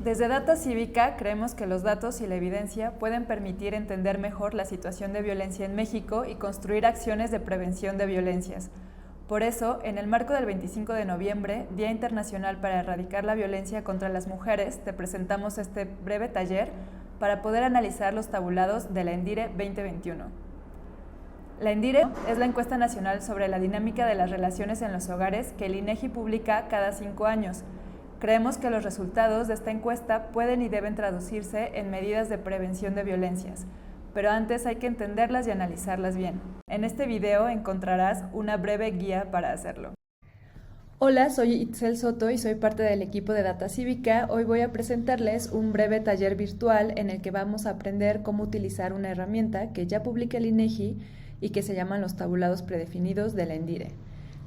Desde Data Cívica creemos que los datos y la evidencia pueden permitir entender mejor la situación de violencia en México y construir acciones de prevención de violencias. Por eso, en el marco del 25 de noviembre, Día Internacional para Erradicar la Violencia contra las Mujeres, te presentamos este breve taller para poder analizar los tabulados de la ENDIRE 2021. La ENDIRE es la encuesta nacional sobre la dinámica de las relaciones en los hogares que el INEGI publica cada 5 años. Creemos que los resultados de esta encuesta pueden y deben traducirse en medidas de prevención de violencias, pero antes hay que entenderlas y analizarlas bien. En este video encontrarás una breve guía para hacerlo. Hola, soy Itzel Soto y soy parte del equipo de Data Cívica. Hoy voy a presentarles un breve taller virtual en el que vamos a aprender cómo utilizar una herramienta que ya publica el INEGI y que se llaman los tabulados predefinidos de la ENDIRE.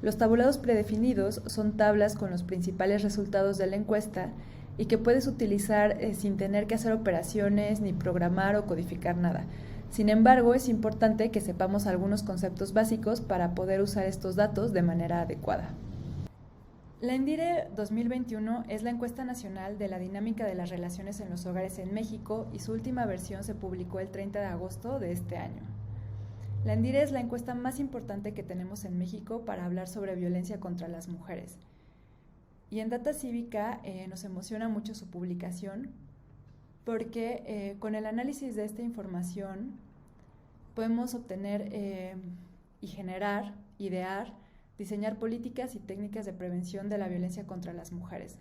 Los tabulados predefinidos son tablas con los principales resultados de la encuesta y que puedes utilizar sin tener que hacer operaciones ni programar o codificar nada. Sin embargo, es importante que sepamos algunos conceptos básicos para poder usar estos datos de manera adecuada. La ENDIRE 2021 es la encuesta nacional de la dinámica de las relaciones en los hogares en México y su última versión se publicó el 30 de agosto de este año. La ENDIRE es la encuesta más importante que tenemos en México para hablar sobre violencia contra las mujeres. Y en Data Cívica nos emociona mucho su publicación porque con el análisis de esta información podemos obtener y generar, idear, diseñar políticas y técnicas de prevención de la violencia contra las mujeres.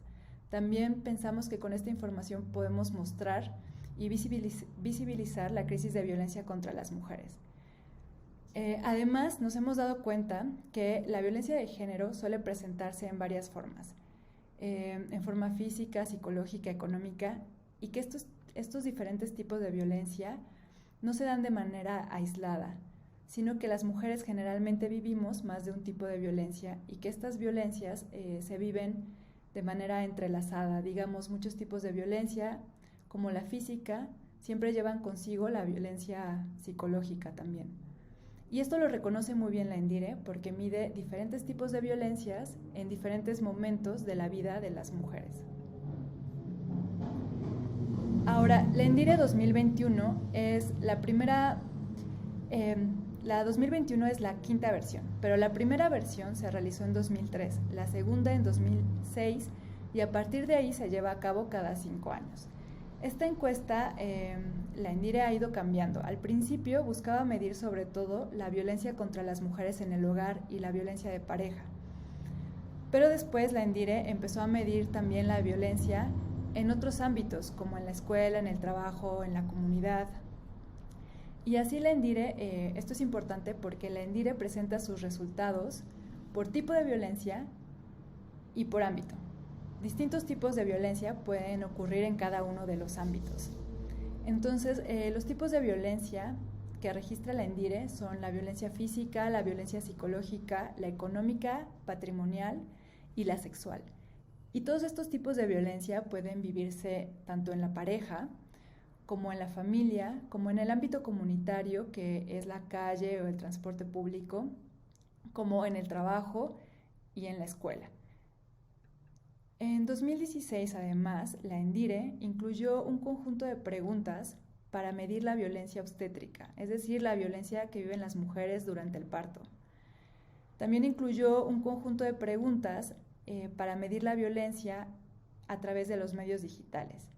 También pensamos que con esta información podemos mostrar y visibilizar la crisis de violencia contra las mujeres. Además, nos hemos dado cuenta que la violencia de género suele presentarse en varias formas, en forma física, psicológica, económica, y que estos diferentes tipos de violencia no se dan de manera aislada, sino que las mujeres generalmente vivimos más de un tipo de violencia y que estas violencias se viven de manera entrelazada. Digamos, muchos tipos de violencia, como la física, siempre llevan consigo la violencia psicológica también. Y esto lo reconoce muy bien la ENDIRE porque mide diferentes tipos de violencias en diferentes momentos de la vida de las mujeres. Ahora, la ENDIRE 2021 es la primera, la 2021 es la quinta versión, pero la primera versión se realizó en 2003, la segunda en 2006 y a partir de ahí se lleva a cabo cada 5 años. Esta encuesta, la ENDIRE ha ido cambiando. Al principio buscaba medir sobre todo la violencia contra las mujeres en el hogar y la violencia de pareja. Pero después la ENDIRE empezó a medir también la violencia en otros ámbitos, como en la escuela, en el trabajo, en la comunidad. Y así la ENDIRE, esto es importante porque la ENDIRE presenta sus resultados por tipo de violencia y por ámbito. Distintos tipos de violencia pueden ocurrir en cada uno de los ámbitos. Entonces, los tipos de violencia que registra la ENDIRE son la violencia física, la violencia psicológica, la económica, patrimonial y la sexual. Y todos estos tipos de violencia pueden vivirse tanto en la pareja, como en la familia, como en el ámbito comunitario, que es la calle o el transporte público, como en el trabajo y en la escuela. En 2016, además, la ENDIRE incluyó un conjunto de preguntas para medir la violencia obstétrica, es decir, la violencia que viven las mujeres durante el parto. También incluyó un conjunto de preguntas para medir la violencia a través de los medios digitales.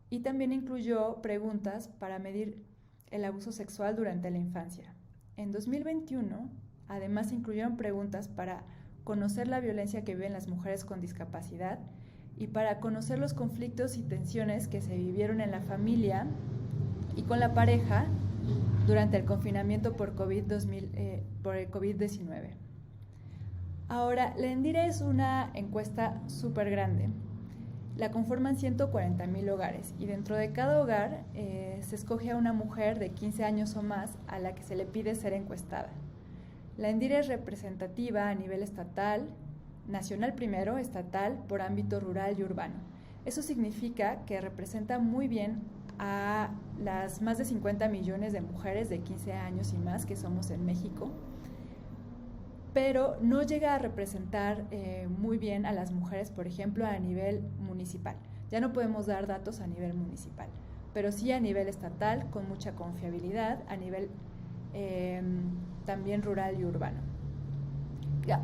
Y también incluyó preguntas para medir el abuso sexual durante la infancia. En 2021, además, incluyeron preguntas para conocer la violencia que viven las mujeres con discapacidad y para conocer los conflictos y tensiones que se vivieron en la familia y con la pareja durante el confinamiento por el COVID-19. Ahora, la ENDIRE es una encuesta súper grande. La conforman 140,000 hogares y dentro de cada hogar se escoge a una mujer de 15 años o más a la que se le pide ser encuestada. La ENDIRE es representativa a nivel estatal, nacional primero, estatal, por ámbito rural y urbano. Eso significa que representa muy bien a las más de 50 millones de mujeres de 15 años y más que somos en México. pero no llega a representar muy bien a las mujeres, por ejemplo, a nivel municipal. Ya no podemos dar datos a nivel municipal, pero sí a nivel estatal, con mucha confiabilidad, a nivel también rural y urbano.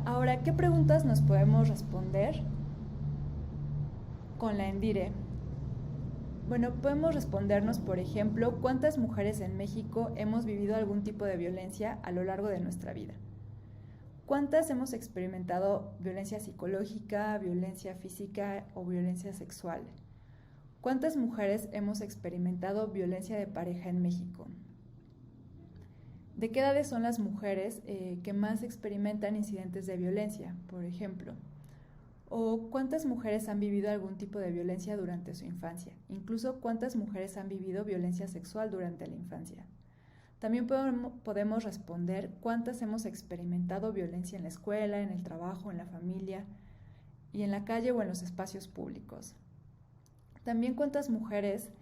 Ahora, ¿qué preguntas nos podemos responder con la ENDIRE? Bueno, podemos respondernos, por ejemplo, ¿cuántas mujeres en México hemos vivido algún tipo de violencia a lo largo de nuestra vida? ¿Cuántas hemos experimentado violencia psicológica, violencia física o violencia sexual? ¿Cuántas mujeres hemos experimentado violencia de pareja en México? ¿De qué edades son las mujeres que más experimentan incidentes de violencia, por ejemplo? ¿O cuántas mujeres han vivido algún tipo de violencia durante su infancia? Incluso, ¿cuántas mujeres han vivido violencia sexual durante la infancia? También podemos responder cuántas hemos experimentado violencia en la escuela, en el trabajo, en la familia y en la calle o en los espacios públicos. También cuántas mujeres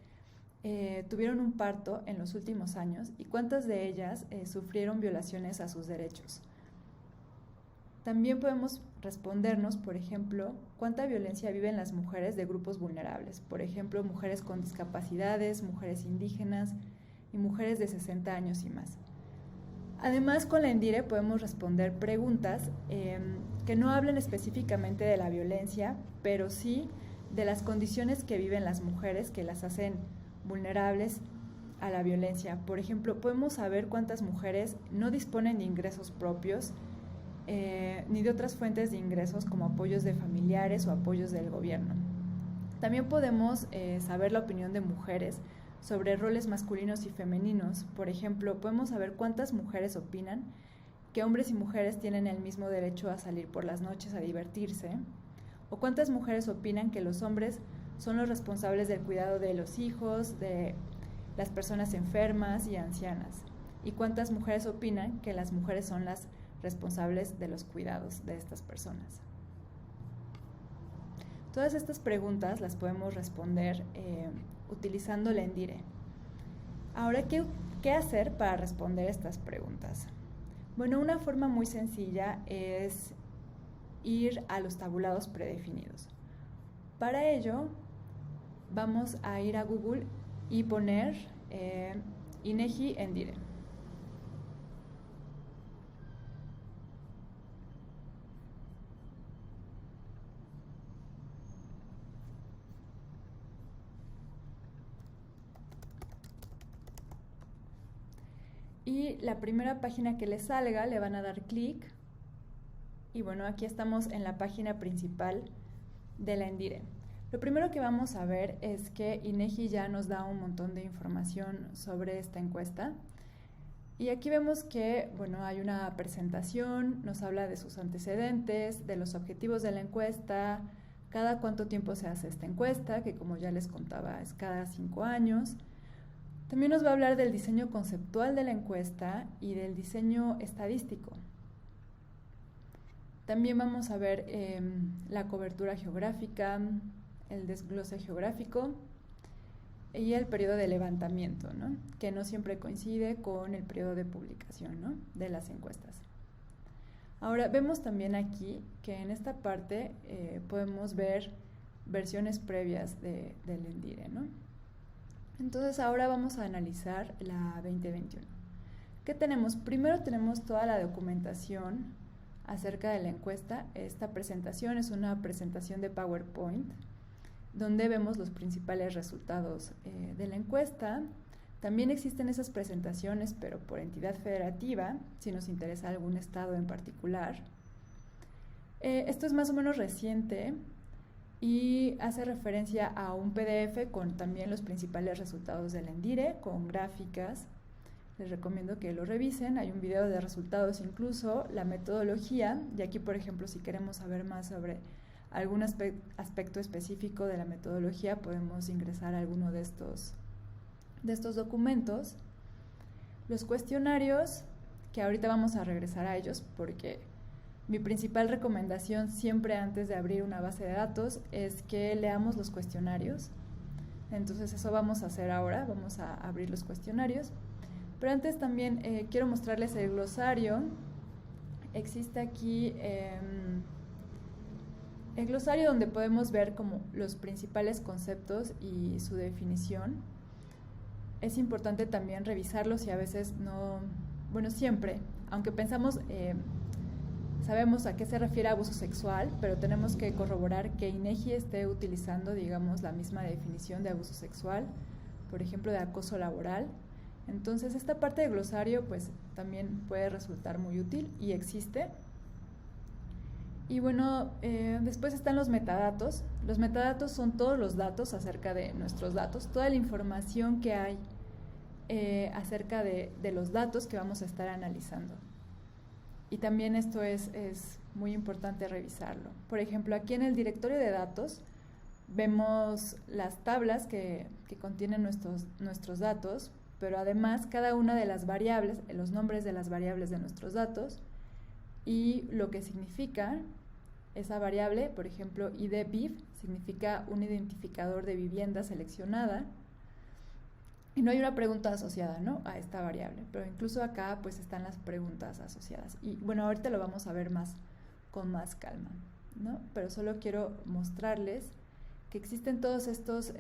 tuvieron un parto en los últimos años y cuántas de ellas sufrieron violaciones a sus derechos. También podemos respondernos, por ejemplo, cuánta violencia viven las mujeres de grupos vulnerables, por ejemplo, mujeres con discapacidades, mujeres indígenas y mujeres de 60 años y más. Además, con la ENDIRE podemos responder preguntas que no hablen específicamente de la violencia, pero sí de las condiciones que viven las mujeres que las hacen vulnerables a la violencia. Por ejemplo, podemos saber cuántas mujeres no disponen de ingresos propios ni de otras fuentes de ingresos como apoyos de familiares o apoyos del gobierno. También podemos saber la opinión de mujeres sobre roles masculinos y femeninos. Por ejemplo, podemos saber cuántas mujeres opinan que hombres y mujeres tienen el mismo derecho a salir por las noches a divertirse, o cuántas mujeres opinan que los hombres son los responsables del cuidado de los hijos, de las personas enfermas y ancianas, y cuántas mujeres opinan que las mujeres son las responsables de los cuidados de estas personas. Todas estas preguntas las podemos responder utilizando la ENDIRE. Ahora, ¿qué hacer para responder estas preguntas? Bueno, una forma muy sencilla es ir a los tabulados predefinidos. Para ello, vamos a ir a Google y poner INEGI ENDIRE. Y la primera página que les salga le van a dar clic. Y bueno, aquí estamos en la página principal de la ENDIRE. Lo primero que vamos a ver es que INEGI ya nos da un montón de información sobre esta encuesta. Y aquí vemos que, bueno, hay una presentación, nos habla de sus antecedentes, de los objetivos de la encuesta, cada cuánto tiempo se hace esta encuesta, que como ya les contaba es cada 5 años. También nos va a hablar del diseño conceptual de la encuesta y del diseño estadístico. También vamos a ver la cobertura geográfica, el desglose geográfico y el periodo de levantamiento, ¿no? Que no siempre coincide con el periodo de publicación, ¿no?, de las encuestas. Ahora, vemos también aquí que en esta parte podemos ver versiones previas del ENDIRE, ¿no? Entonces, ahora vamos a analizar la 2021. ¿Qué tenemos? Primero tenemos toda la documentación acerca de la encuesta. Esta presentación es una presentación de PowerPoint donde vemos los principales resultados de la encuesta. También existen esas presentaciones, pero por entidad federativa, si nos interesa algún estado en particular. Esto es más o menos reciente y hace referencia a un PDF con también los principales resultados del ENDIRE, con gráficas. Les recomiendo que lo revisen, hay un video de resultados incluso, la metodología, y aquí por ejemplo si queremos saber más sobre algún aspecto específico de la metodología podemos ingresar a alguno de estos documentos. Los cuestionarios, que ahorita vamos a regresar a ellos porque mi principal recomendación siempre antes de abrir una base de datos es que leamos los cuestionarios. Entonces eso vamos a hacer ahora, vamos a abrir los cuestionarios. Pero antes también quiero mostrarles el glosario existe aquí el glosario, donde podemos ver como los principales conceptos y su definición. Es importante también revisarlos y a veces no, bueno, siempre, aunque sabemos a qué se refiere abuso sexual, pero tenemos que corroborar que INEGI esté utilizando, digamos, la misma definición de abuso sexual, por ejemplo, de acoso laboral. Entonces, esta parte del glosario, pues, también puede resultar muy útil y existe. Y bueno, después están los metadatos. Los metadatos son todos los datos acerca de nuestros datos, toda la información que hay acerca de los datos que vamos a estar analizando. Y también esto es muy importante revisarlo. Por ejemplo, aquí en el directorio de datos vemos las tablas que contienen nuestros datos, pero además cada una de las variables, los nombres de las variables de nuestros datos y lo que significa esa variable. Por ejemplo, ID-BIV significa un identificador de vivienda seleccionada, y no hay una pregunta asociada, ¿no?, a esta variable, pero incluso acá pues están las preguntas asociadas. Y bueno, ahorita lo vamos a ver con más calma, ¿no? Pero solo quiero mostrarles que existen todos estos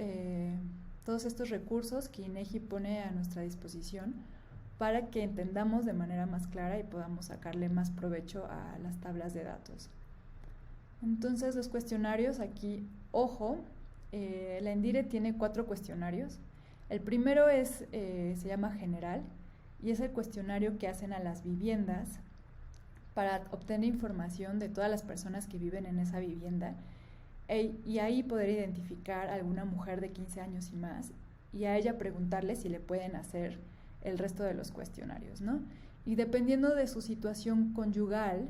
recursos que INEGI pone a nuestra disposición para que entendamos de manera más clara y podamos sacarle más provecho a las tablas de datos. Entonces, los cuestionarios aquí, ojo, la ENDIRE tiene 4 cuestionarios. El primero se llama general, y es el cuestionario que hacen a las viviendas para obtener información de todas las personas que viven en esa vivienda, y ahí poder identificar a alguna mujer de 15 años y más, y a ella preguntarle si le pueden hacer el resto de los cuestionarios, ¿no? Y dependiendo de su situación conyugal,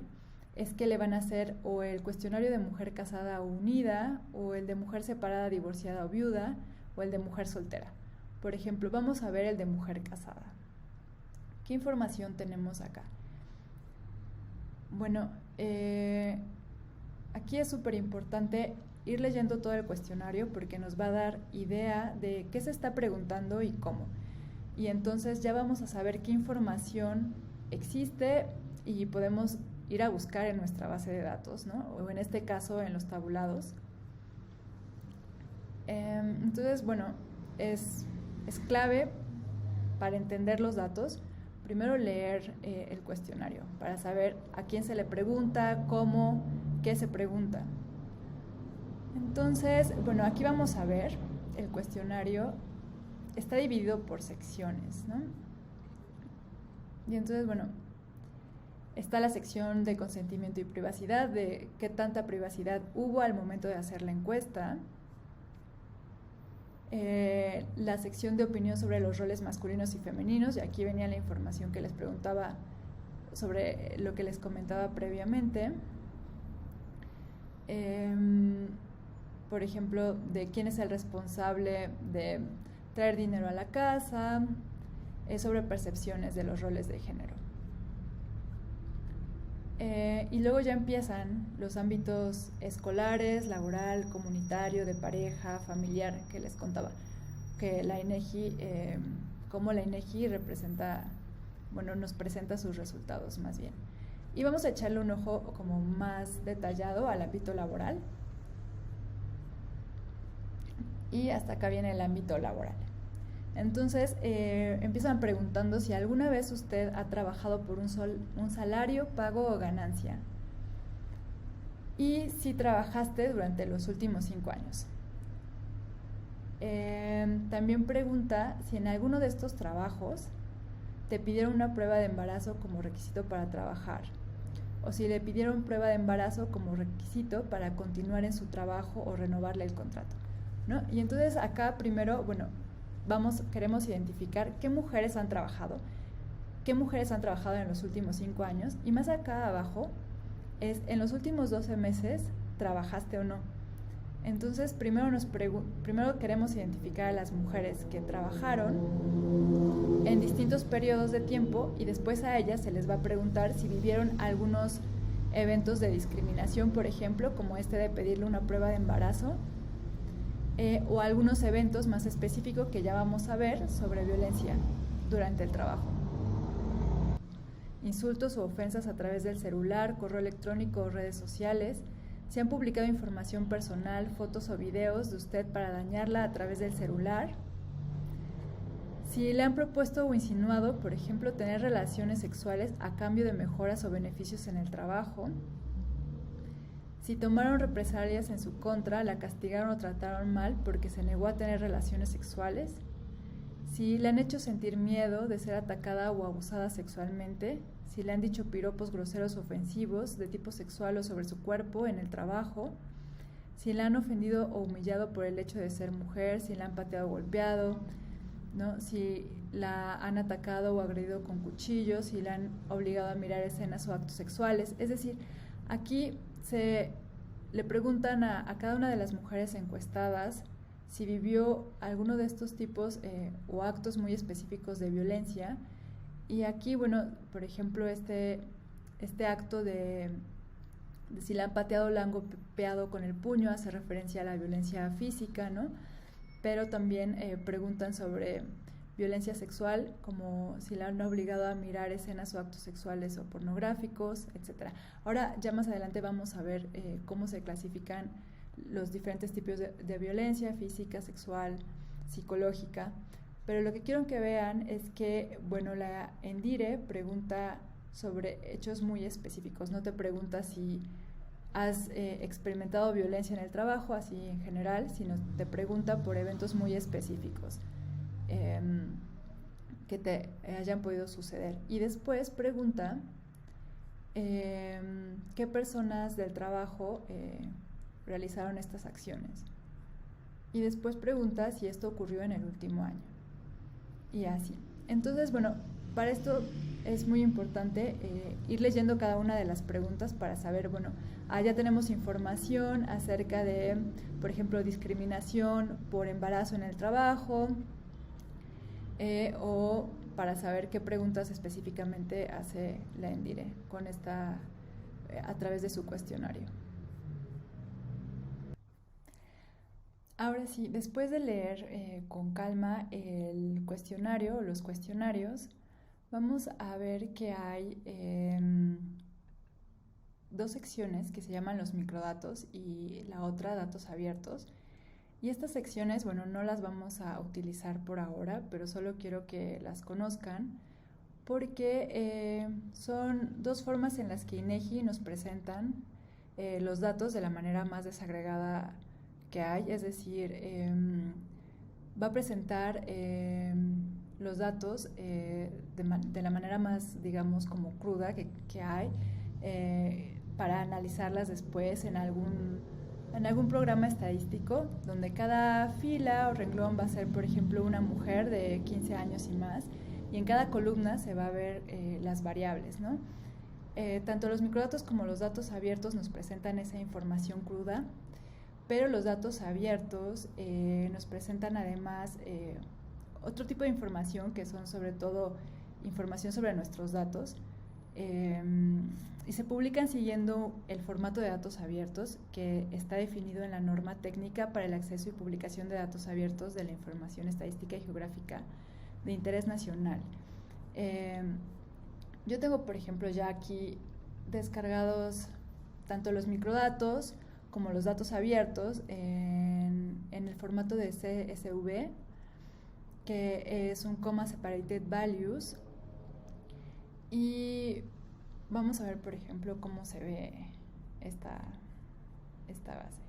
es que le van a hacer o el cuestionario de mujer casada o unida, o el de mujer separada, divorciada o viuda, o el de mujer soltera. Por ejemplo, vamos a ver el de mujer casada. ¿Qué información tenemos acá? Bueno, aquí es súper importante ir leyendo todo el cuestionario porque nos va a dar idea de qué se está preguntando y cómo. Y entonces ya vamos a saber qué información existe y podemos ir a buscar en nuestra base de datos, ¿no? O en este caso en los tabulados. Entonces, bueno, es clave para entender los datos, primero leer el cuestionario para saber a quién se le pregunta, cómo, qué se pregunta. Entonces, bueno, aquí vamos a ver el cuestionario. Está dividido por secciones, ¿no? Y entonces, bueno, está la sección de consentimiento y privacidad, de qué tanta privacidad hubo al momento de hacer la encuesta. La sección de opinión sobre los roles masculinos y femeninos, y aquí venía la información que les preguntaba sobre lo que les comentaba previamente. Por ejemplo, de quién es el responsable de traer dinero a la casa, sobre percepciones de los roles de género. Y luego ya empiezan los ámbitos escolares, laboral, comunitario, de pareja, familiar, que les contaba, que la INEGI, cómo la INEGI nos presenta sus resultados más bien. Y vamos a echarle un ojo como más detallado al ámbito laboral. Y hasta acá viene el ámbito laboral. Entonces, empiezan preguntando si alguna vez usted ha trabajado por un salario, pago o ganancia. Y si trabajaste durante los últimos 5 años. También pregunta si en alguno de estos trabajos te pidieron una prueba de embarazo como requisito para trabajar, o si le pidieron prueba de embarazo como requisito para continuar en su trabajo o renovarle el contrato, ¿no? Y entonces acá primero, queremos identificar qué mujeres han trabajado en los últimos 5 años, y más acá abajo es en los últimos 12 meses trabajaste o no. Entonces primero queremos identificar a las mujeres que trabajaron en distintos periodos de tiempo, y después a ellas se les va a preguntar si vivieron algunos eventos de discriminación, por ejemplo, como este de pedirle una prueba de embarazo, o algunos eventos más específicos que ya vamos a ver sobre violencia durante el trabajo. insultos u ofensas a través del celular, correo electrónico o redes sociales, si han publicado información personal, fotos o videos de usted para dañarla a través del celular, si le han propuesto o insinuado, por ejemplo, tener relaciones sexuales a cambio de mejoras o beneficios en el trabajo, si tomaron represalias en su contra, la castigaron o trataron mal porque se negó a tener relaciones sexuales, si le han hecho sentir miedo de ser atacada o abusada sexualmente, si le han dicho piropos groseros o ofensivos de tipo sexual o sobre su cuerpo en el trabajo, si la han ofendido o humillado por el hecho de ser mujer, si la han pateado o golpeado, ¿no? Si la han atacado o agredido con cuchillos, si la han obligado a mirar escenas o actos sexuales. Es decir, aquí se le preguntan a cada una de las mujeres encuestadas si vivió alguno de estos tipos o actos muy específicos de violencia. Y aquí, bueno, por ejemplo, este acto de si la han pateado o la han golpeado con el puño hace referencia a la violencia física, ¿no? Pero también preguntan sobre violencia sexual, como si la han obligado a mirar escenas o actos sexuales o pornográficos, etc. Ahora, ya más adelante vamos a ver cómo se clasifican los diferentes tipos de violencia física, sexual, psicológica. Pero lo que quiero que vean es que, bueno, la ENDIRE pregunta sobre hechos muy específicos. No te pregunta si has experimentado violencia en el trabajo, así en general, sino te pregunta por eventos muy específicos que te hayan podido suceder. Y después pregunta qué personas del trabajo realizaron estas acciones. Y después pregunta si esto ocurrió en el último año. Y así. Entonces, bueno, para esto es muy importante ir leyendo cada una de las preguntas para saber, bueno, ya tenemos información acerca de, por ejemplo, discriminación por embarazo en el trabajo, o para saber qué preguntas específicamente hace la ENDIRE con a través de su cuestionario. Ahora sí, después de leer con calma el cuestionario o los cuestionarios, vamos a ver que hay dos secciones que se llaman los microdatos y la otra datos abiertos. Y estas secciones, bueno, no las vamos a utilizar por ahora, pero solo quiero que las conozcan porque son dos formas en las que INEGI nos presentan los datos de la manera más desagregada que hay, es decir, va a presentar los datos de la manera más, digamos, como cruda que hay, para analizarlas después en algún programa estadístico, donde cada fila o renglón va a ser, por ejemplo, una mujer de 15 años y más, y en cada columna se va a ver las variables, ¿no? Tanto los microdatos como los datos abiertos nos presentan esa información cruda, pero los datos abiertos nos presentan además otro tipo de información que son sobre todo información sobre nuestros datos, y se publican siguiendo el formato de datos abiertos que está definido en la norma técnica para el acceso y publicación de datos abiertos de la información estadística y geográfica de interés nacional. Yo tengo, por ejemplo, ya aquí descargados tanto los microdatos como los datos abiertos en el formato de CSV, que es un comma separated values. Y vamos a ver, por ejemplo, cómo se ve esta base.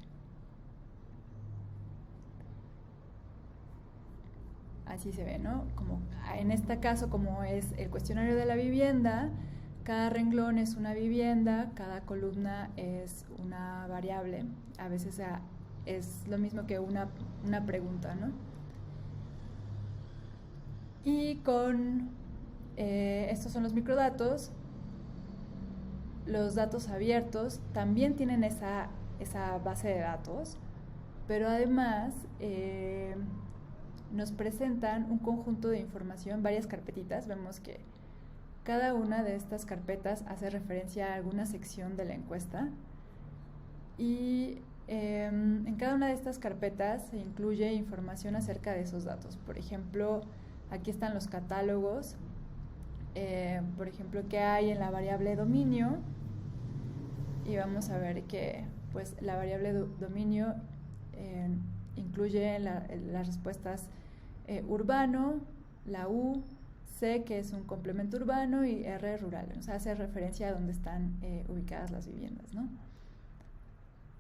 Así se ve, ¿no? Como en este caso, como es el cuestionario de la vivienda, cada renglón es una vivienda, cada columna es una variable. A veces es lo mismo que una pregunta, ¿no? Y con estos son los microdatos. Los datos abiertos también tienen esa base de datos, pero además nos presentan un conjunto de información, varias carpetitas. Vemos que cada una de estas carpetas hace referencia a alguna sección de la encuesta, y en cada una de estas carpetas se incluye información acerca de esos datos. Por ejemplo, aquí están los catálogos por ejemplo, qué hay en la variable dominio, y vamos a ver que pues la variable dominio incluye las respuestas urbano, la U, C, que es un complemento urbano, y R, rural. O sea, hace referencia a dónde están ubicadas las viviendas, ¿no?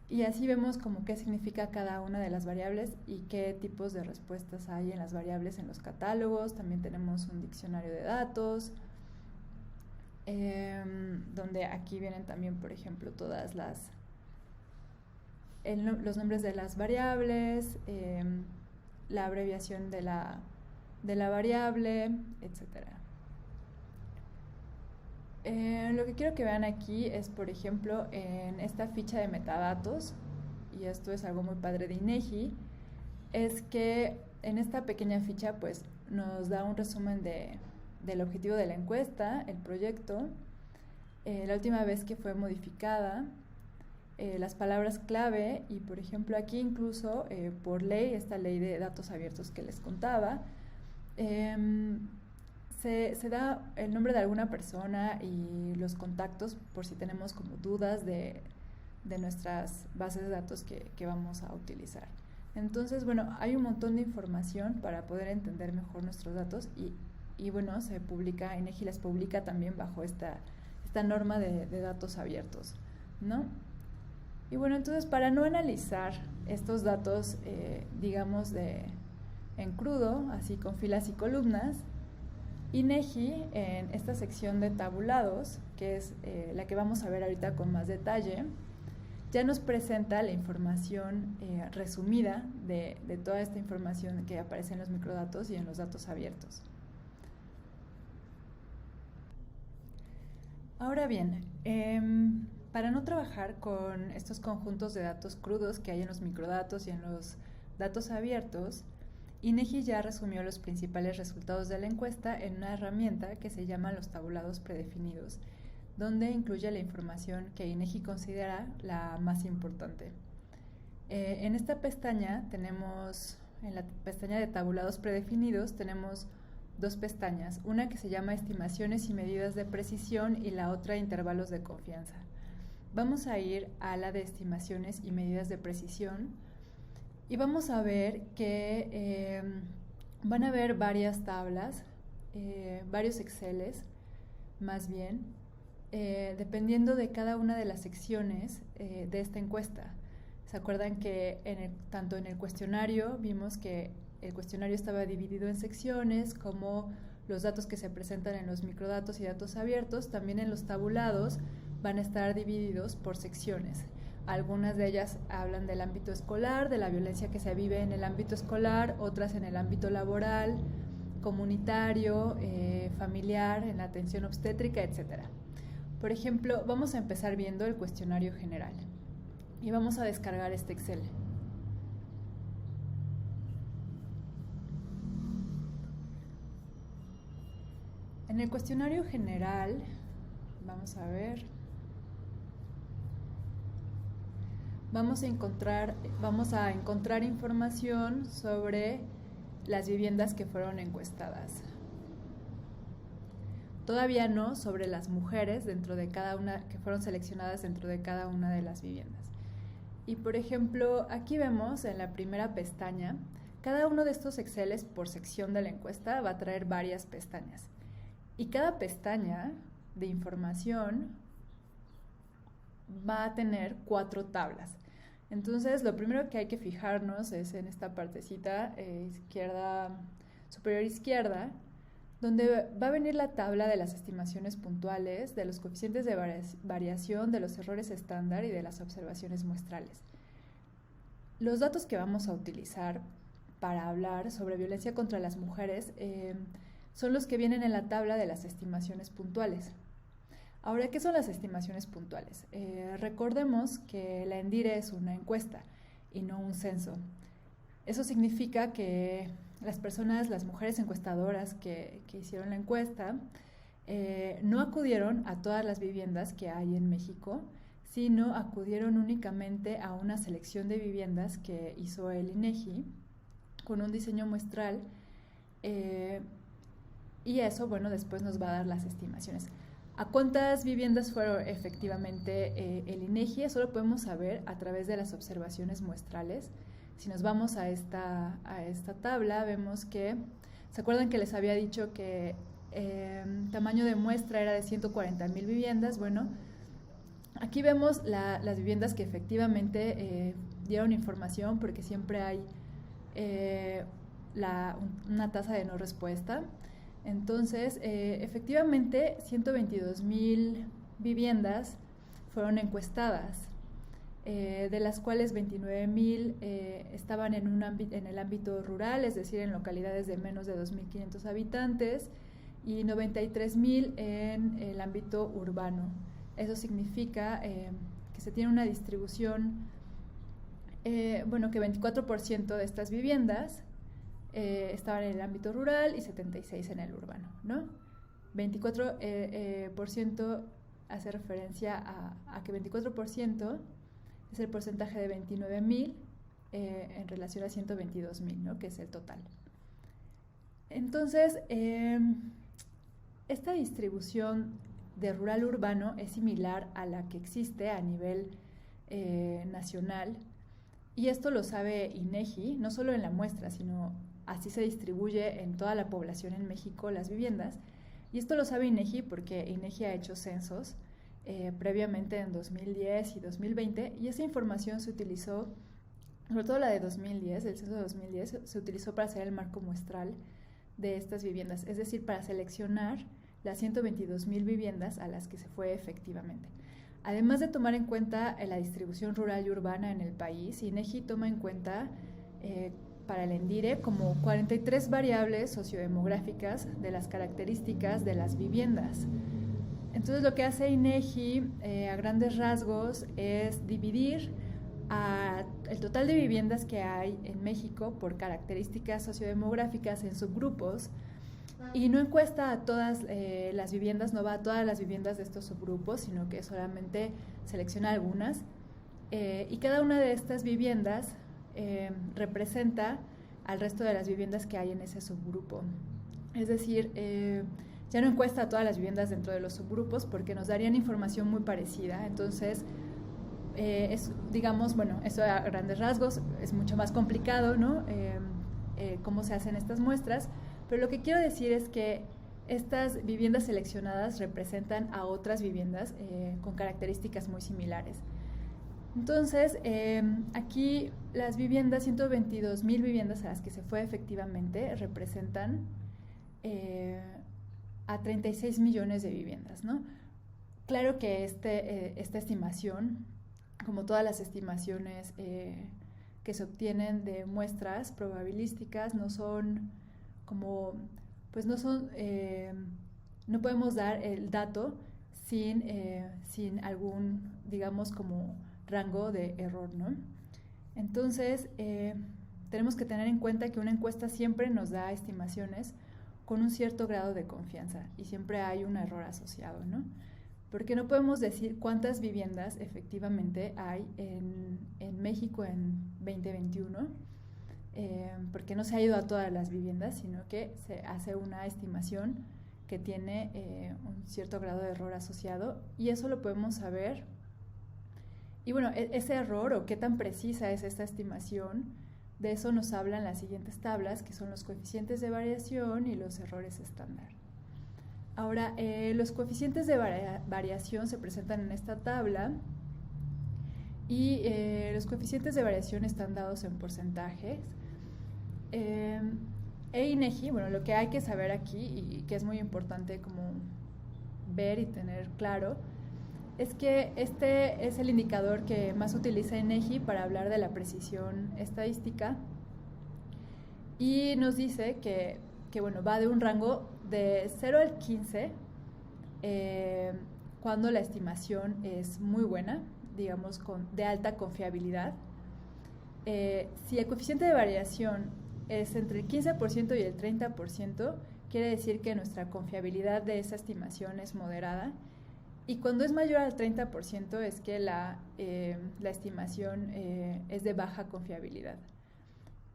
Y así vemos como qué significa cada una de las variables y qué tipos de respuestas hay en las variables en los catálogos. También tenemos un diccionario de datos, donde aquí vienen también, por ejemplo, todas los nombres de las variables, la abreviación de la variable, etc. Lo que quiero que vean aquí es, por ejemplo, en esta ficha de metadatos, y esto es algo muy padre de INEGI, es que en esta pequeña ficha pues nos da un resumen del objetivo de la encuesta, el proyecto, la última vez que fue modificada, las palabras clave, y por ejemplo aquí incluso por ley, esta ley de datos abiertos que les contaba, se da el nombre de alguna persona y los contactos por si tenemos como dudas de nuestras bases de datos que vamos a utilizar. Entonces, bueno, hay un montón de información para poder entender mejor nuestros datos y bueno, se publica, INEGI las publica también bajo esta norma de datos abiertos, ¿no? Y bueno, entonces para no analizar estos datos, digamos, en crudo, así con filas y columnas, INEGI en esta sección de tabulados, que es la que vamos a ver ahorita con más detalle, ya nos presenta la información resumida de toda esta información que aparece en los microdatos y en los datos abiertos. Ahora bien, para no trabajar con estos conjuntos de datos crudos que hay en los microdatos y en los datos abiertos, INEGI ya resumió los principales resultados de la encuesta en una herramienta que se llama los tabulados predefinidos, donde incluye la información que INEGI considera la más importante. En esta pestaña tenemos, en la pestaña de tabulados predefinidos, tenemos dos pestañas, una que se llama estimaciones y medidas de precisión y la otra intervalos de confianza. Vamos a ir a la de estimaciones y medidas de precisión y vamos a ver que van a haber varias tablas, varios Exceles, más bien, dependiendo de cada una de las secciones de esta encuesta. ¿Se acuerdan que tanto en el cuestionario vimos que el cuestionario estaba dividido en secciones, como los datos que se presentan en los microdatos y datos abiertos? También en los tabulados van a estar divididos por secciones. Algunas de ellas hablan del ámbito escolar, de la violencia que se vive en el ámbito escolar, otras en el ámbito laboral, comunitario, familiar, en la atención obstétrica, etc. Por ejemplo, vamos a empezar viendo el cuestionario general y vamos a descargar este Excel. En el cuestionario general, vamos a ver, vamos a encontrar información sobre las viviendas que fueron encuestadas. Todavía no sobre las mujeres dentro de cada una, que fueron seleccionadas dentro de cada una de las viviendas. Y por ejemplo, aquí vemos en la primera pestaña, cada uno de estos Exceles por sección de la encuesta va a traer varias pestañas. Y cada pestaña de información va a tener 4 tablas. Entonces, lo primero que hay que fijarnos es en esta partecita superior izquierda, donde va a venir la tabla de las estimaciones puntuales, de los coeficientes de variación, de los errores estándar y de las observaciones muestrales. Los datos que vamos a utilizar para hablar sobre violencia contra las mujeres son los que vienen en la tabla de las estimaciones puntuales. Ahora, ¿qué son las estimaciones puntuales? Recordemos que la ENDIRE es una encuesta y no un censo. Eso significa que las mujeres encuestadoras que hicieron la encuesta, no acudieron a todas las viviendas que hay en México, sino acudieron únicamente a una selección de viviendas que hizo el INEGI con un diseño muestral, y eso, bueno, después nos va a dar las estimaciones. ¿A cuántas viviendas fueron efectivamente el INEGI? Eso lo podemos saber a través de las observaciones muestrales. Si nos vamos a esta tabla, vemos que, ¿se acuerdan que les había dicho que tamaño de muestra era de 140,000 viviendas? Bueno, aquí vemos las viviendas que efectivamente dieron información, porque siempre hay una tasa de no respuesta. Entonces, efectivamente, 122,000 viviendas fueron encuestadas, de las cuales 29,000 estaban en el ámbito rural, es decir, en localidades de menos de 2,500 habitantes, y 93,000 en el ámbito urbano. Eso significa que se tiene una distribución, que 24% de estas viviendas estaban en el ámbito rural y 76% en el urbano, ¿no? 24% hace referencia a que 24% es el porcentaje de 29,000 en relación a 122,000, ¿no? Que es el total. Entonces, esta distribución de rural-urbano es similar a la que existe a nivel nacional, y esto lo sabe INEGI, no solo en la muestra, sino así se distribuye en toda la población en México las viviendas. Y esto lo sabe INEGI porque INEGI ha hecho censos previamente en 2010 y 2020, y esa información se utilizó, sobre todo la de 2010, el censo de 2010, se utilizó para hacer el marco muestral de estas viviendas, es decir, para seleccionar las 122,000 viviendas a las que se fue efectivamente. Además de tomar en cuenta la distribución rural y urbana en el país, INEGI toma en cuenta para el ENDIRE como 43 variables sociodemográficas de las características de las viviendas. Entonces, lo que hace INEGI a grandes rasgos es dividir el total de viviendas que hay en México por características sociodemográficas en subgrupos, y no encuesta a todas las viviendas, no va a todas las viviendas de estos subgrupos, sino que solamente selecciona algunas, y cada una de estas viviendas representa al resto de las viviendas que hay en ese subgrupo. Es decir, ya no encuesta a todas las viviendas dentro de los subgrupos porque nos darían información muy parecida. Entonces, eso a grandes rasgos es mucho más complicado, ¿no? Cómo se hacen estas muestras, pero lo que quiero decir es que estas viviendas seleccionadas representan a otras viviendas con características muy similares. Entonces, aquí las viviendas, 122,000 viviendas a las que se fue efectivamente, representan a 36 millones de viviendas, ¿no? Claro que esta estimación, como todas las estimaciones que se obtienen de muestras probabilísticas, no podemos dar el dato sin algún, digamos, como rango de error, ¿no? Entonces, tenemos que tener en cuenta que una encuesta siempre nos da estimaciones con un cierto grado de confianza, y siempre hay un error asociado, ¿no? Porque no podemos decir cuántas viviendas efectivamente hay en México en 2021, porque no se ha ido a todas las viviendas, sino que se hace una estimación que tiene un cierto grado de error asociado, y eso lo podemos saber. Y bueno, ese error o qué tan precisa es esta estimación, de eso nos hablan las siguientes tablas, que son los coeficientes de variación y los errores estándar. Ahora, los coeficientes de variación se presentan en esta tabla, y los coeficientes de variación están dados en porcentajes. INEGI, bueno, lo que hay que saber aquí y que es muy importante como ver y tener claro, es que este es el indicador que más utiliza INEGI para hablar de la precisión estadística, y nos dice que va de un rango de 0 al 15 cuando la estimación es muy buena, digamos de alta confiabilidad. Si el coeficiente de variación es entre el 15% y el 30%, quiere decir que nuestra confiabilidad de esa estimación es moderada, y cuando es mayor al 30% es que la estimación es de baja confiabilidad.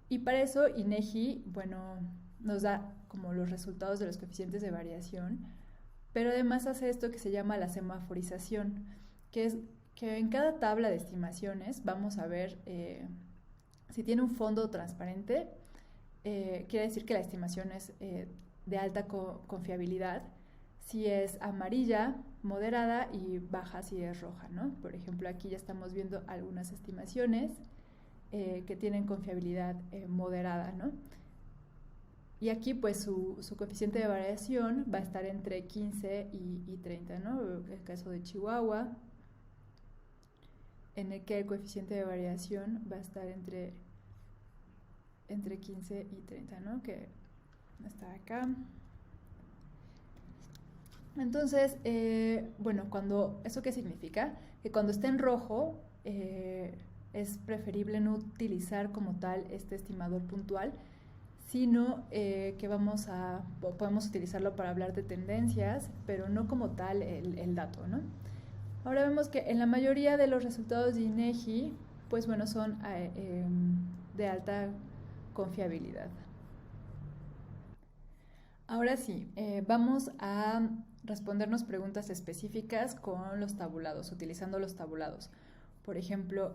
Y para eso INEGI, nos da como los resultados de los coeficientes de variación, pero además hace esto que se llama la semaforización, que es que en cada tabla de estimaciones vamos a ver si tiene un fondo transparente, quiere decir que la estimación es de alta confiabilidad. Si es amarilla, moderada, y baja si es roja, ¿no? Por ejemplo, aquí ya estamos viendo algunas estimaciones que tienen confiabilidad moderada, ¿no? Y aquí pues su coeficiente de variación va a estar entre 15 y 30, ¿no? El caso de Chihuahua, en el que el coeficiente de variación va a estar entre 15 y 30, ¿no? Que está acá. Entonces, bueno, ¿eso qué significa? Que cuando esté en rojo es preferible no utilizar como tal este estimador puntual, sino que podemos utilizarlo para hablar de tendencias, pero no como tal el dato, ¿no? Ahora vemos que en la mayoría de los resultados de INEGI, pues bueno, son de alta confiabilidad. Ahora sí, vamos a respondernos preguntas específicas con los tabulados, utilizando los tabulados. Por ejemplo,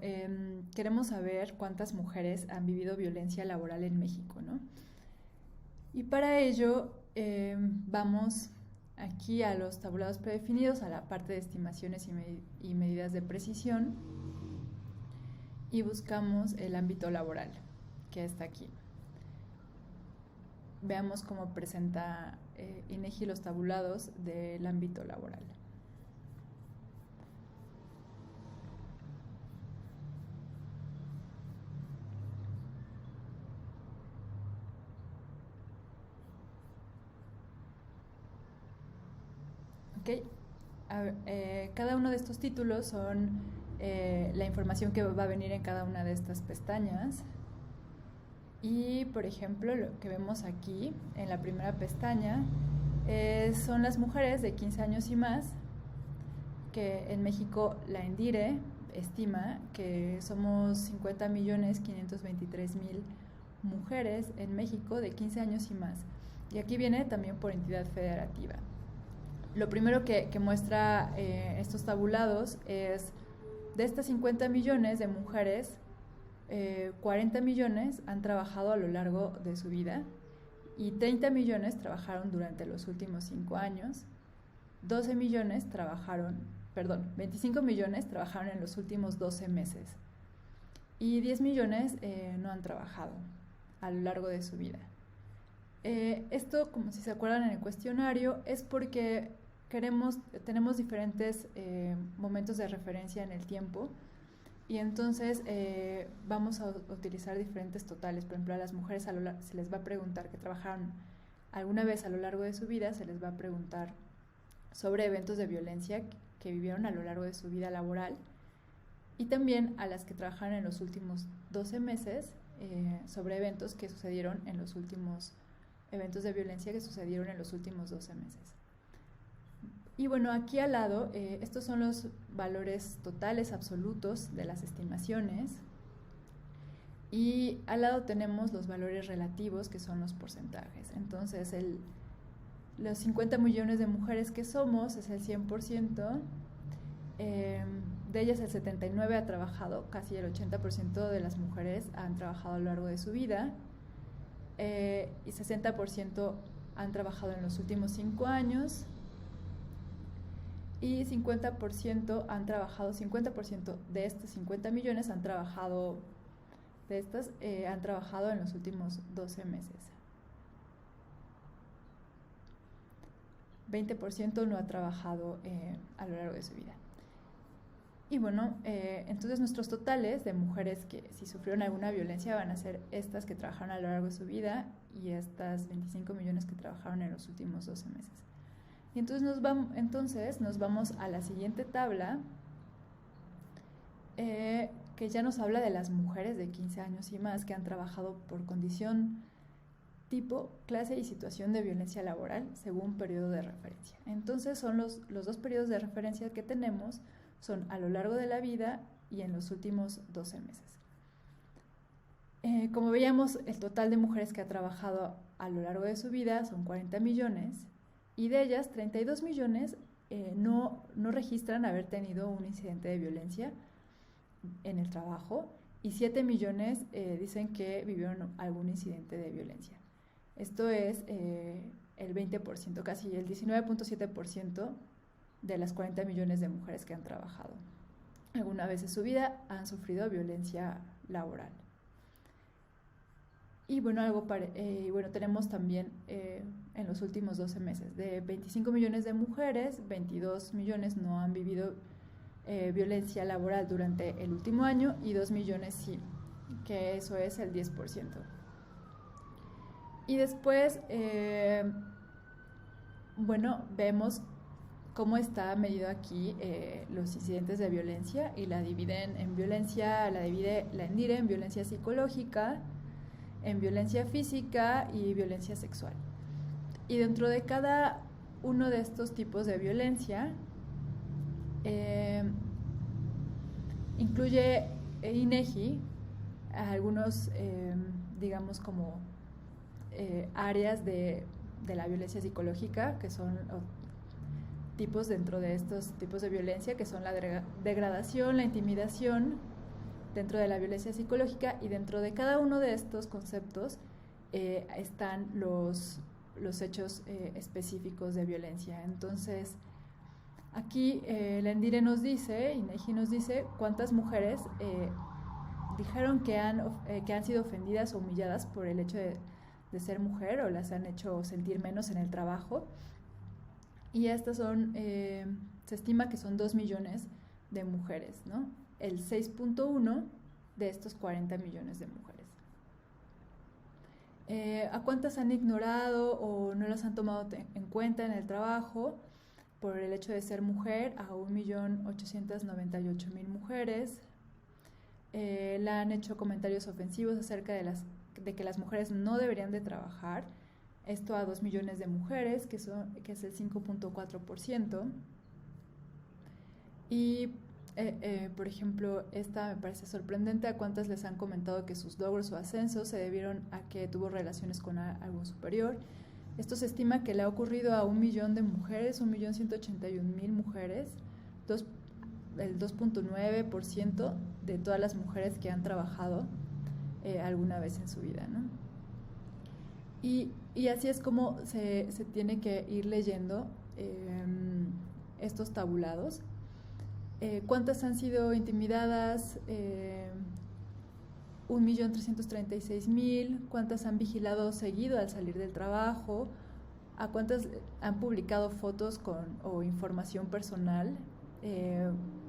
queremos saber cuántas mujeres han vivido violencia laboral en México, ¿no? Y para ello vamos aquí a los tabulados predefinidos, a la parte de estimaciones y medidas de precisión, y buscamos el ámbito laboral, que está aquí. Veamos cómo presenta INEGI los tabulados del ámbito laboral. Okay. Cada uno de estos títulos son la información que va a venir en cada una de estas pestañas. Y por ejemplo, lo que vemos aquí en la primera pestaña son las mujeres de 15 años y más, que en México la ENDIRE estima que somos 50.523.000 mujeres en México de 15 años y más. Y aquí viene también por entidad federativa. Lo primero que muestra estos tabulados es, de estas 50 millones de mujeres, 40 millones han trabajado a lo largo de su vida y 30 millones trabajaron durante los últimos 5 años, 25 millones trabajaron en los últimos 12 meses y 10 millones no han trabajado a lo largo de su vida. Esto, como si se acuerdan en el cuestionario, es porque tenemos diferentes momentos de referencia en el tiempo, y entonces vamos a utilizar diferentes totales. Por ejemplo, a las mujeres se les va a preguntar que trabajaron alguna vez a lo largo de su vida, se les va a preguntar sobre eventos de violencia que vivieron a lo largo de su vida laboral, y también a las que trabajaron en los últimos 12 meses sobre eventos de violencia que sucedieron en los últimos 12 meses. Y bueno, aquí al lado, estos son los valores totales absolutos de las estimaciones, y al lado tenemos los valores relativos, que son los porcentajes. Entonces, los 50 millones de mujeres que somos es el 100%, de ellas el 79% ha trabajado, casi el 80% de las mujeres han trabajado a lo largo de su vida, y 60% han trabajado en los últimos 5 años, y 50% de estos 50 millones han trabajado en los últimos 12 meses. 20% no ha trabajado a lo largo de su vida. Y bueno, entonces nuestros totales de mujeres que si sufrieron alguna violencia van a ser estas que trabajaron a lo largo de su vida y estas 25 millones que trabajaron en los últimos 12 meses. Y entonces nos vamos a la siguiente tabla, que ya nos habla de las mujeres de 15 años y más que han trabajado por condición, tipo, clase y situación de violencia laboral según periodo de referencia. Entonces son los dos periodos de referencia que tenemos, son a lo largo de la vida y en los últimos 12 meses. Como veíamos, el total de mujeres que ha trabajado a lo largo de su vida son 40 millones y de ellas 32 millones no registran haber tenido un incidente de violencia en el trabajo y 7 millones dicen que vivieron algún incidente de violencia. Esto es el 20%, casi el 19.7% de las 40 millones de mujeres que han trabajado. Alguna vez en su vida han sufrido violencia laboral. Y bueno, tenemos también en los últimos 12 meses, de 25 millones de mujeres, 22 millones no han vivido violencia laboral durante el último año y 2 millones sí, que eso es el 10%. Y después, vemos cómo está medido aquí los incidentes de violencia y la dividen en violencia, la ENDIRE en violencia psicológica, en violencia física y violencia sexual. Y dentro de cada uno de estos tipos de violencia, incluye INEGI algunos, digamos, como áreas de la violencia psicológica, que son tipos dentro de estos tipos de violencia, que son la degradación, la intimidación, dentro de la violencia psicológica, y dentro de cada uno de estos conceptos están los hechos específicos de violencia. Entonces, aquí la ENDIRE nos dice, INEGI nos dice cuántas mujeres dijeron que han sido ofendidas o humilladas por el hecho de ser mujer o las han hecho sentir menos en el trabajo. Y estas son, se estima que son 2 millones de mujeres, ¿no? El 6.1 de estos 40 millones de mujeres. ¿A cuántas han ignorado o no las han tomado en cuenta en el trabajo por el hecho de ser mujer? A 1.898.000 mujeres. Le han hecho comentarios ofensivos acerca de que las mujeres no deberían de trabajar. Esto a 2 millones de mujeres, que es el 5.4%. Y por ejemplo, esta me parece sorprendente: a cuántas les han comentado que sus logros o ascensos se debieron a que tuvo relaciones con algún superior. Esto se estima que le ha ocurrido a 1 millón de mujeres, 1.181.000 mujeres, el 2.9% de todas las mujeres que han trabajado alguna vez en su vida, ¿no? Y así es como se tiene que ir leyendo estos tabulados. ¿Cuántas han sido intimidadas? 1.336.000. ¿Cuántas han vigilado seguido al salir del trabajo? ¿A cuántas han publicado fotos o información personal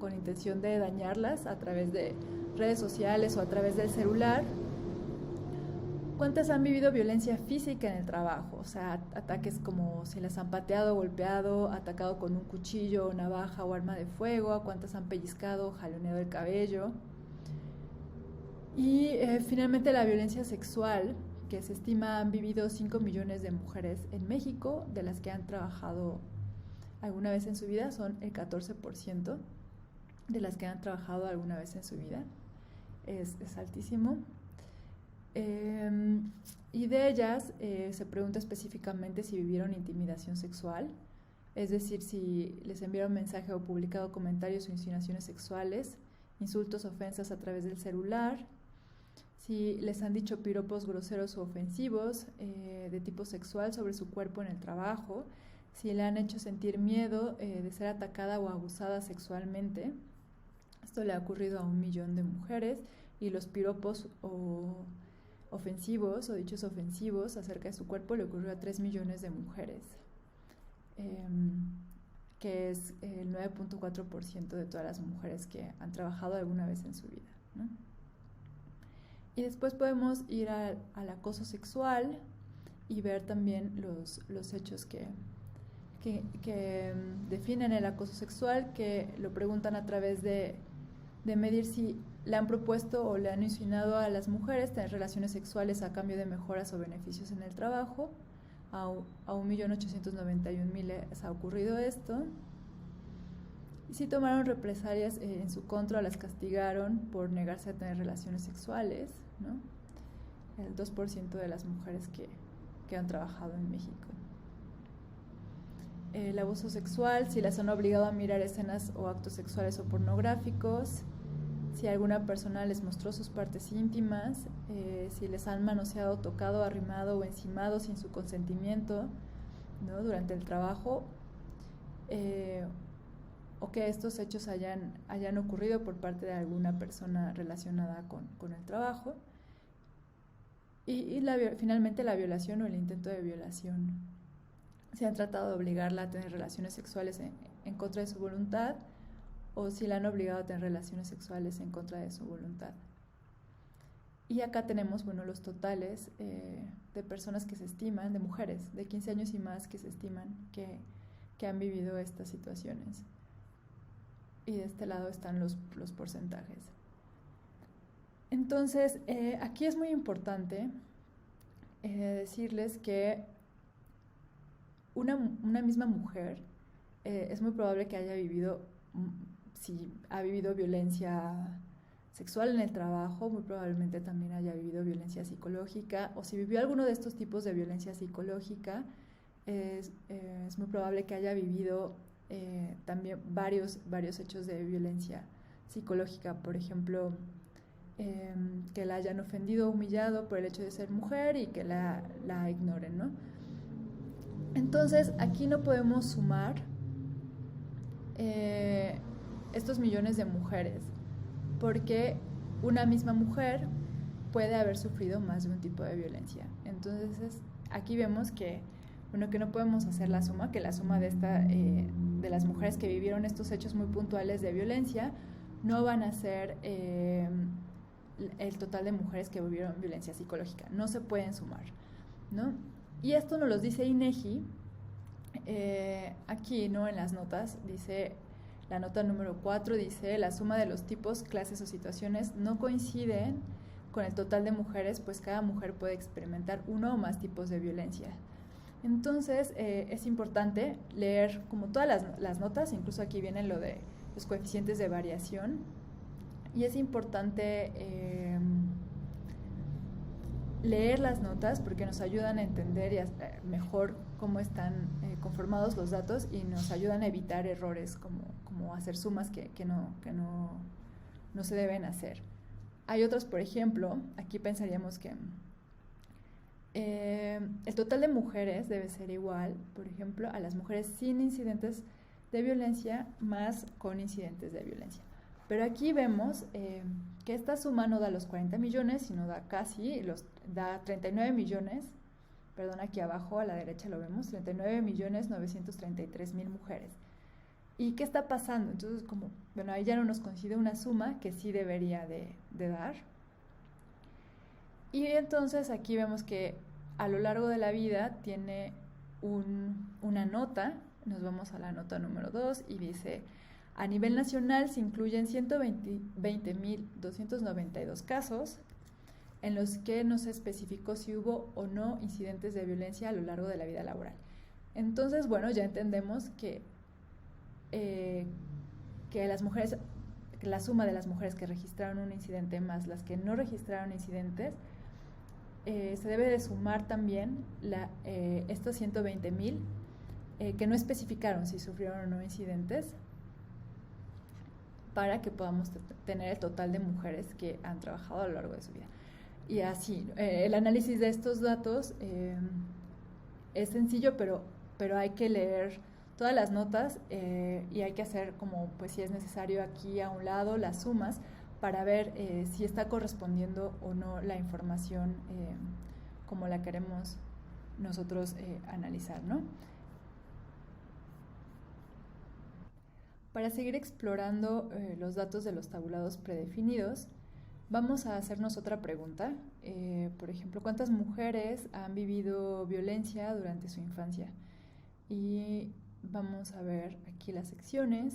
con intención de dañarlas a través de redes sociales o a través del celular? ¿Cuántas han vivido violencia física en el trabajo? O sea, ataques como si las han pateado, golpeado, atacado con un cuchillo, navaja o arma de fuego. ¿A cuántas han pellizcado, jaloneado el cabello? Y finalmente la violencia sexual, que se estima han vivido 5 millones de mujeres en México, de las que han trabajado alguna vez en su vida, son el 14% de las que han trabajado alguna vez en su vida. Es altísimo. Y de ellas se pregunta específicamente si vivieron intimidación sexual, es decir, si les enviaron mensaje o publicado comentarios o insinuaciones sexuales, insultos, ofensas a través del celular, si les han dicho piropos groseros o ofensivos de tipo sexual sobre su cuerpo en el trabajo, si le han hecho sentir miedo de ser atacada o abusada sexualmente. Esto le ha ocurrido a 1 millón de mujeres, y los piropos ofensivos o dichos ofensivos acerca de su cuerpo le ocurrió a 3 millones de mujeres, que es el 9.4% de todas las mujeres que han trabajado alguna vez en su vida, ¿no? Y después podemos ir al acoso sexual y ver también los hechos que definen el acoso sexual, que lo preguntan a través de medir si le han propuesto o le han insinuado a las mujeres tener relaciones sexuales a cambio de mejoras o beneficios en el trabajo. A 1.891.000 les ha ocurrido esto. Y si tomaron represalias en su contra o las castigaron por negarse a tener relaciones sexuales, ¿no? el 2% de las mujeres que han trabajado en México. El abuso sexual, si las han obligado a mirar escenas o actos sexuales o pornográficos, si alguna persona les mostró sus partes íntimas, si les han manoseado, tocado, arrimado o encimado sin su consentimiento, ¿no?, durante el trabajo, o que estos hechos hayan ocurrido por parte de alguna persona relacionada con el trabajo, y finalmente la violación o el intento de violación. Si han tratado de obligarla a tener relaciones sexuales en contra de su voluntad, o si la han obligado a tener relaciones sexuales en contra de su voluntad. Y acá tenemos, bueno, los totales de personas que se estiman, de mujeres de 15 años y más que se estiman que han vivido estas situaciones. Y de este lado están los porcentajes. Entonces, aquí es muy importante decirles que una misma mujer es muy probable que haya vivido, si ha vivido violencia sexual en el trabajo, muy probablemente también haya vivido violencia psicológica, o si vivió alguno de estos tipos de violencia psicológica, es muy probable que haya vivido también varios hechos de violencia psicológica, por ejemplo, que la hayan ofendido o humillado por el hecho de ser mujer y que la ignoren, ¿no? Entonces, aquí no podemos sumar estos millones de mujeres, porque una misma mujer puede haber sufrido más de un tipo de violencia. Entonces, aquí vemos que no podemos hacer la suma, que la suma de las mujeres que vivieron estos hechos muy puntuales de violencia no van a ser el total de mujeres que vivieron violencia psicológica. No se pueden sumar, ¿no? Y esto nos lo dice INEGI. Aquí, ¿no?, en las notas, dice, la nota número 4 dice: la suma de los tipos, clases o situaciones no coinciden con el total de mujeres, pues cada mujer puede experimentar uno o más tipos de violencia. Entonces, es importante leer como todas las notas, incluso aquí viene lo de los coeficientes de variación, y es importante leer las notas porque nos ayudan a entender mejor cómo están conformados los datos y nos ayudan a evitar errores como hacer sumas que no se deben hacer. Hay otros, por ejemplo, aquí pensaríamos que el total de mujeres debe ser igual, por ejemplo, a las mujeres sin incidentes de violencia más con incidentes de violencia. Pero aquí vemos que esta suma no da los 40 millones, sino da da 39 millones, perdón, aquí abajo a la derecha lo vemos, 39.933.000 mujeres. ¿Y qué está pasando? Entonces, ahí ya no nos coincide una suma que sí debería de dar. Y entonces aquí vemos que a lo largo de la vida tiene una nota, nos vamos a la nota número 2 y dice: a nivel nacional se incluyen 120.292 casos en los que no se especificó si hubo o no incidentes de violencia a lo largo de la vida laboral. Entonces, bueno, ya entendemos que las mujeres, que la suma de las mujeres que registraron un incidente más las que no registraron incidentes, se debe de sumar también estos 120.000 que no especificaron si sufrieron o no incidentes, para que podamos tener el total de mujeres que han trabajado a lo largo de su vida. Y así, el análisis de estos datos es sencillo, pero hay que leer todas las notas y hay que hacer pues si es necesario aquí a un lado las sumas para ver si está correspondiendo o no la información como la queremos nosotros analizar, ¿no? Para seguir explorando los datos de los tabulados predefinidos, vamos a hacernos otra pregunta. Por ejemplo, ¿cuántas mujeres han vivido violencia durante su infancia? Y vamos a ver aquí las secciones.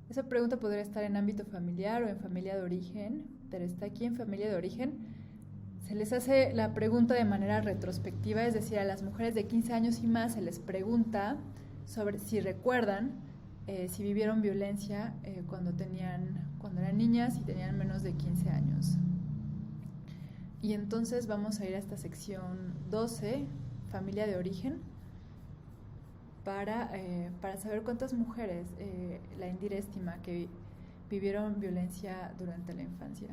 Esa pregunta podría estar en ámbito familiar o en familia de origen, pero está aquí en familia de origen. Se les hace la pregunta de manera retrospectiva, es decir, a las mujeres de 15 años y más se les pregunta sobre si recuerdan si vivieron violencia cuando eran niñas y tenían menos de 15 años. Y entonces vamos a ir a esta sección 12, familia de origen, para saber cuántas mujeres la Indire estima que vivieron violencia durante la infancia.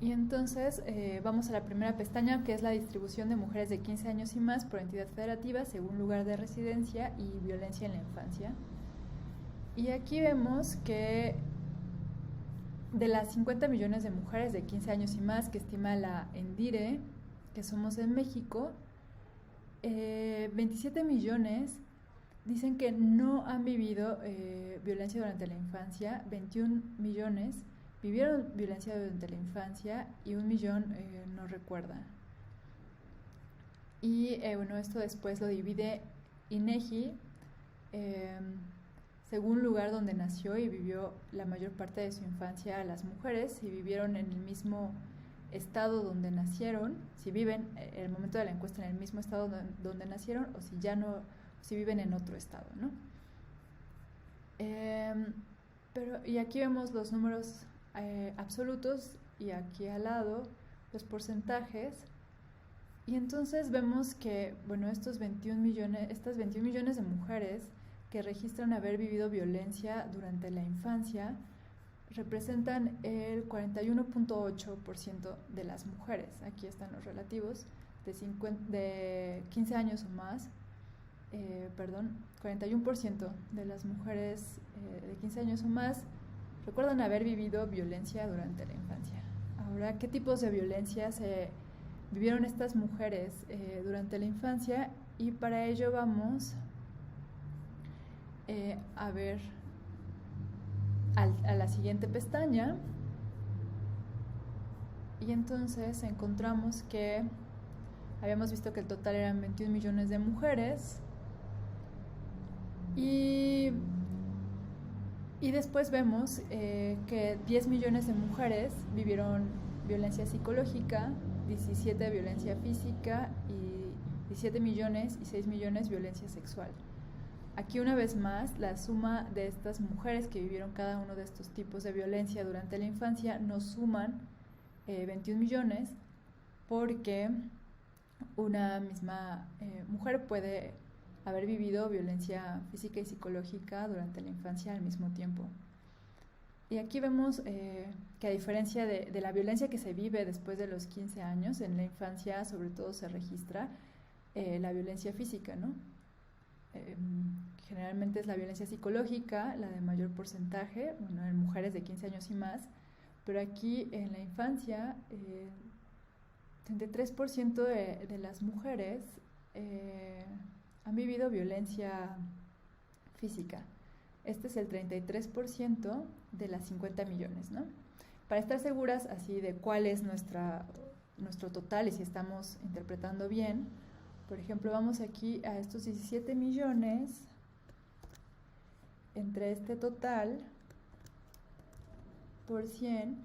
Y entonces vamos a la primera pestaña, que es la distribución de mujeres de 15 años y más por entidad federativa según lugar de residencia y violencia en la infancia. Y aquí vemos que de las 50 millones de mujeres de 15 años y más que estima la ENDIRE, que somos en México, 27 millones dicen que no han vivido violencia durante la infancia, 21 millones vivieron violencia durante la infancia y 1 millón no recuerda. Y bueno, esto después lo divide INEGI según lugar donde nació y vivió la mayor parte de su infancia las mujeres, si vivieron en el mismo estado donde nacieron, si viven en el momento de la encuesta en el mismo estado donde nacieron, o si ya no, si viven en otro estado, ¿no? Y aquí vemos los números absolutos y aquí al lado los porcentajes. Y entonces vemos que, bueno, estas 21 millones de mujeres que registran haber vivido violencia durante la infancia representan el 41.8% de las mujeres. Aquí están los relativos de 15 años o más. 41% de las mujeres de 15 años o más recuerdan haber vivido violencia durante la infancia. Ahora, ¿qué tipos de violencia se vivieron estas mujeres durante la infancia? Y para ello vamos a ver a la siguiente pestaña, y entonces encontramos que habíamos visto que el total eran 21 millones de mujeres y después vemos que 10 millones de mujeres vivieron violencia psicológica, 17 violencia física y 17 millones y 6 millones violencia sexual. Aquí una vez más, la suma de estas mujeres que vivieron cada uno de estos tipos de violencia durante la infancia nos suman 21 millones, porque una misma mujer puede haber vivido violencia física y psicológica durante la infancia al mismo tiempo. Y aquí vemos que a diferencia de la violencia que se vive después de los 15 años, en la infancia sobre todo se registra la violencia física, ¿no? Generalmente es la violencia psicológica, la de mayor porcentaje, bueno, en mujeres de 15 años y más, pero aquí en la infancia, 33% de las mujeres han vivido violencia física. Este es el 33% de las 50 millones, ¿no? Para estar seguras así de cuál es nuestro total y si estamos interpretando bien, por ejemplo, vamos aquí a estos 17 millones entre este total por 100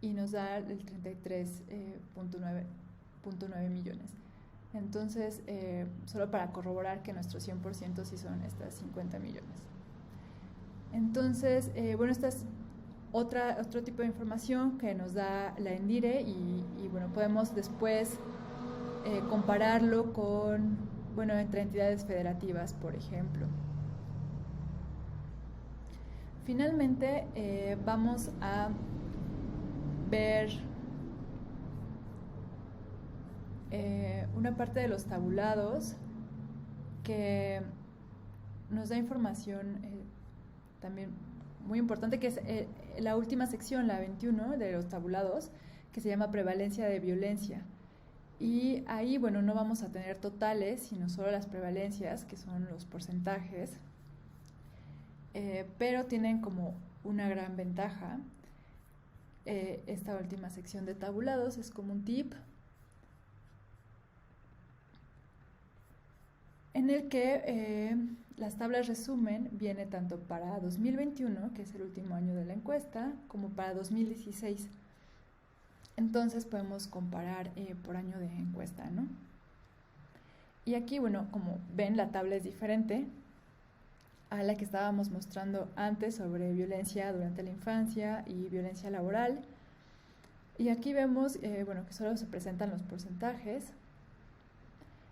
y nos da el 33.9 millones. Entonces, solo para corroborar que nuestro 100% sí son estas 50 millones. Entonces, bueno, esta es otro tipo de información que nos da la ENDIRE y bueno, podemos después compararlo con, bueno, entre entidades federativas, por ejemplo. Finalmente, vamos a ver una parte de los tabulados que nos da información también muy importante, que es la última sección, la 21 de los tabulados, que se llama prevalencia de violencia. Y ahí, bueno, no vamos a tener totales, sino solo las prevalencias, que son los porcentajes, pero tienen como una gran ventaja. Esta última sección de tabulados es como un tip en el que las tablas resumen viene tanto para 2021, que es el último año de la encuesta, como para 2016. Entonces podemos comparar por año de encuesta, ¿no? Y aquí, bueno, como ven, la tabla es diferente a la que estábamos mostrando antes sobre violencia durante la infancia y violencia laboral. Y aquí vemos, bueno, que solo se presentan los porcentajes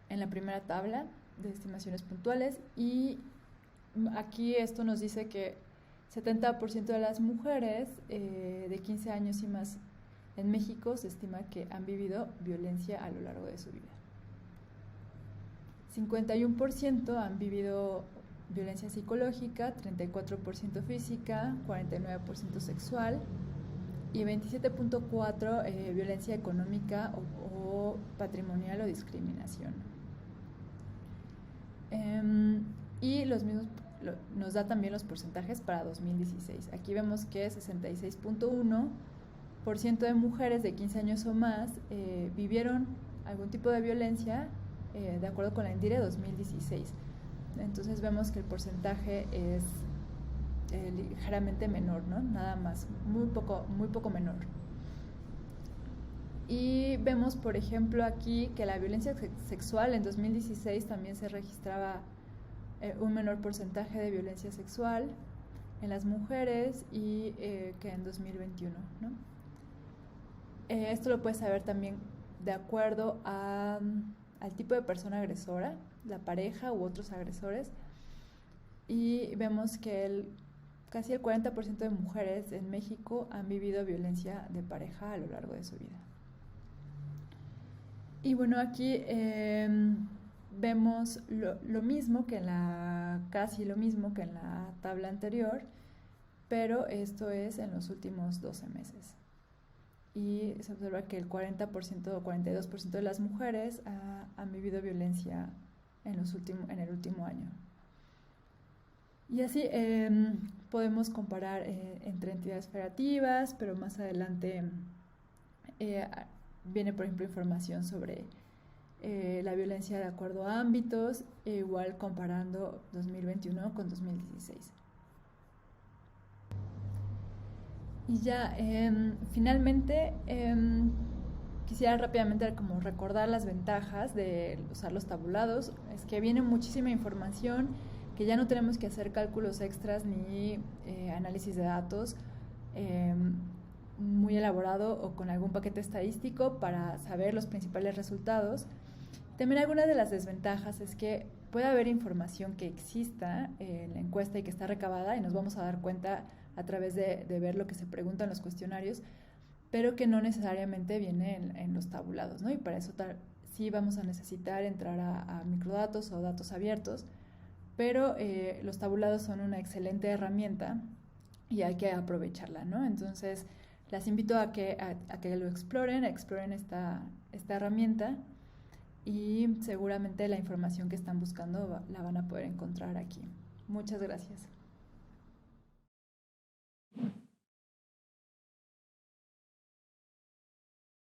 en la primera tabla de estimaciones puntuales, y aquí esto nos dice que 70% de las mujeres de 15 años y más en México se estima que han vivido violencia a lo largo de su vida. 51% han vivido violencia psicológica, 34% física, 49% sexual y 27.4% violencia económica o patrimonial o discriminación. Y los mismos nos da también los porcentajes para 2016. Aquí vemos que 66.1% de mujeres de 15 años o más vivieron algún tipo de violencia de acuerdo con la INDIRE 2016. Entonces vemos que el porcentaje es ligeramente menor, ¿no? Nada más, muy poco menor. Y vemos, por ejemplo, aquí que la violencia sexual en 2016 también se registraba un menor porcentaje de violencia sexual en las mujeres y que en 2021, ¿no? Esto lo puedes saber también de acuerdo al tipo de persona agresora, la pareja u otros agresores, y vemos que casi el 40% de mujeres en México han vivido violencia de pareja a lo largo de su vida. Y bueno, aquí vemos lo mismo que casi lo mismo que en la tabla anterior, pero esto es en los últimos 12 meses. Y se observa que el 40% o 42% de las mujeres han vivido violencia en el último año. Y así podemos comparar entre entidades federativas, pero más adelante viene, por ejemplo, información sobre la violencia de acuerdo a ámbitos, igual comparando 2021 con 2016. Y ya, finalmente, quisiera rápidamente como recordar las ventajas de usar los tabulados. Es que viene muchísima información, que ya no tenemos que hacer cálculos extras ni análisis de datos muy elaborado o con algún paquete estadístico para saber los principales resultados. También algunas de las desventajas es que puede haber información que exista en la encuesta y que está recabada, y nos vamos a dar cuenta a través de ver lo que se pregunta en los cuestionarios, pero que no necesariamente viene en los tabulados, ¿no? Y para eso sí vamos a necesitar entrar a microdatos o datos abiertos, pero los tabulados son una excelente herramienta y hay que aprovecharla, ¿no? Entonces, las invito a que lo exploren esta herramienta, y seguramente la información que están buscando la van a poder encontrar aquí. Muchas gracias.